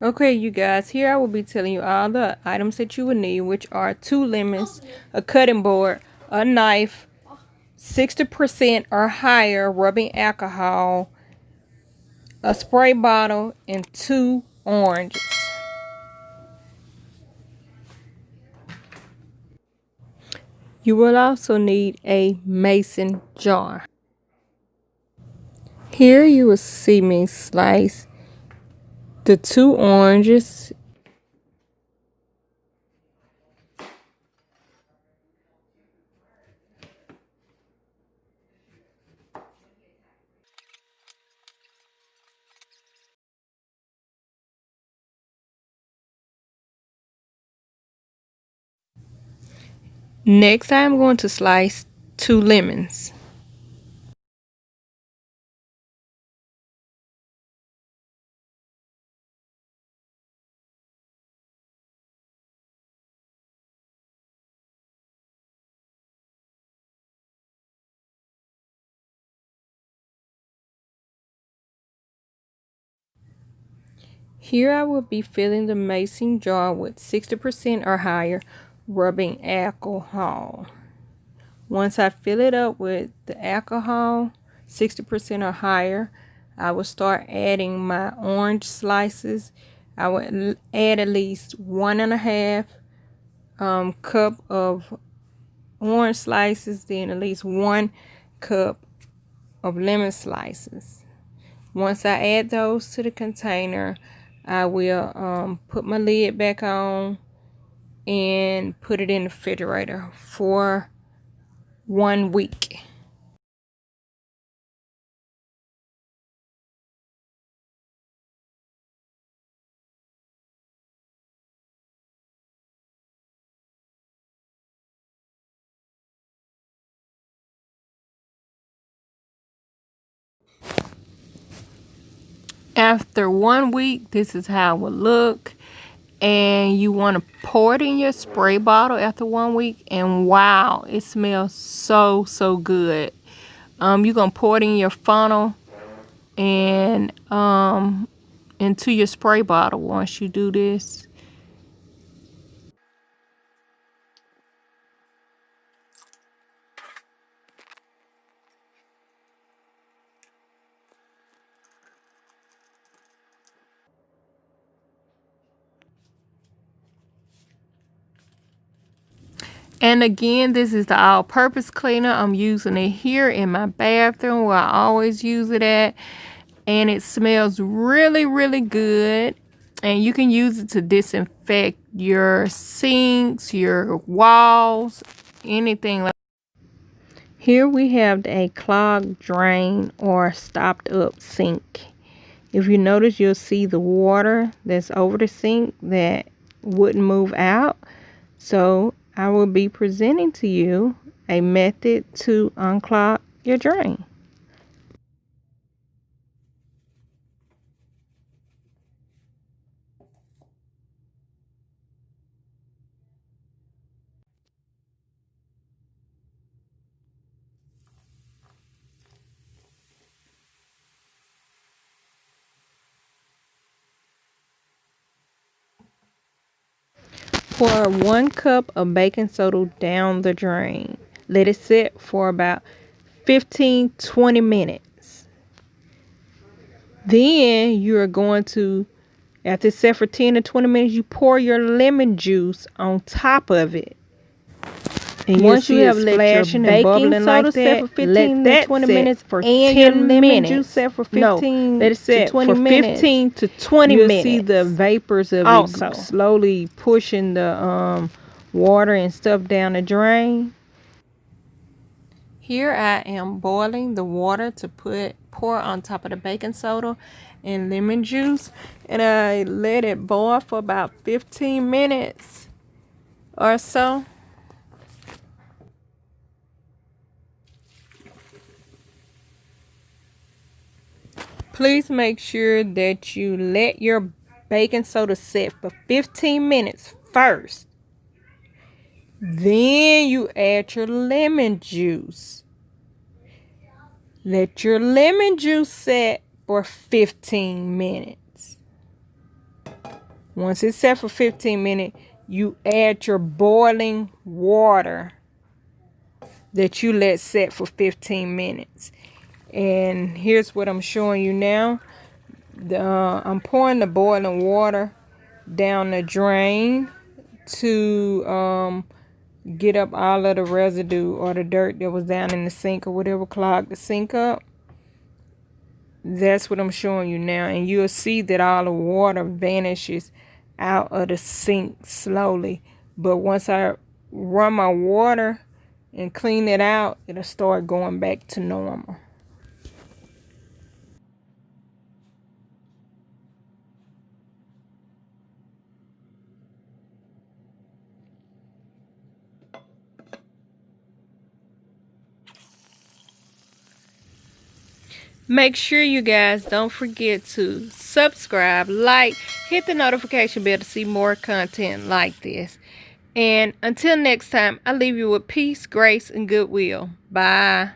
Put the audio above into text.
Okay, you guys, here I will be telling you all the items that you will need, which are 2 lemons, a cutting board, a knife, 60% or higher rubbing alcohol, a spray bottle, and 2 oranges. You will also need a mason jar. Here you will see me slice the 2 oranges. Next, I am going to slice 2 lemons. Here I will be filling the mason jar with 60% or higher rubbing alcohol. Once I fill it up with the alcohol, 60% or higher, I will start adding my orange slices. I will add at least 1.5 cup of orange slices, then at least 1 cup of lemon slices. Once I add those to the container, I will put my lid back on and put it in the refrigerator for 1 week. After 1 week, this is how it will look. And you want to pour it in your spray bottle after 1 week. And wow, it smells so good. You're going to pour it in your funnel and into your spray bottle once you do this. And again, this is the all-purpose cleaner. I'm using it here in my bathroom where I always use it at. And it smells really good. And you can use it to disinfect your sinks, your walls, anything like that. Here we have a clogged drain or stopped up sink. If you notice, you'll see the water that's over the sink that wouldn't move out. So I will be presenting to you a method to unclog your drain. Pour 1 cup of baking soda down the drain. Let it sit for about 15-20 minutes. Then you're going to, after it set for 10 to 20 minutes, you pour your lemon juice on top of it. And once you have splashing and bubbling like that, for 15 to 20 minutes for 10 minutes. Juice set for 15 let it set to 20 for 15 to 20 minutes. You'll see the vapors of it slowly pushing the water and stuff down the drain. Here I am boiling the water to pour on top of the baking soda and lemon juice, and I let it boil for about 15 minutes or so. Please make sure that you let your baking soda set for 15 minutes first. Then you add your lemon juice. Let your lemon juice set for 15 minutes. Once it's set for 15 minutes, you add your boiling water that you let set for 15 minutes. And here's what I'm showing you now. I'm pouring the boiling water down the drain to get up all of the residue or the dirt that was down in the sink or whatever clogged the sink up. That's what I'm showing you now, and you'll see that all the water vanishes out of the sink slowly. But once I run my water and clean it out, it'll start going back to normal. Make sure you guys don't forget to subscribe, like, hit the notification bell to see more content like this. And until next time, I leave you with peace, grace, and goodwill. Bye.